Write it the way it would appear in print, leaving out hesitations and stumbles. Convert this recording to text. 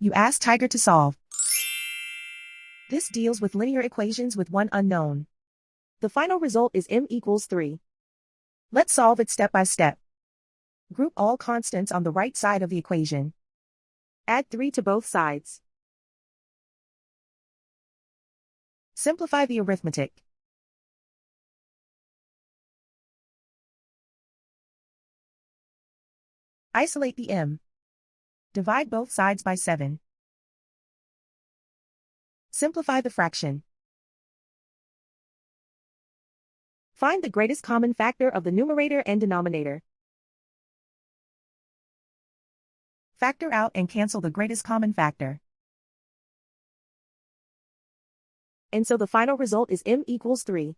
You ask Tiger to solve. This deals with linear equations with one unknown. The final result is m equals 3. Let's solve it step by step. Group all constants on the right side of the equation. Add 3 to both sides. Simplify the arithmetic. Isolate the m. Divide both sides by 7. Simplify the fraction. Find the greatest common factor of the numerator and denominator. Factor out and cancel the greatest common factor. And so the final result is m equals 3.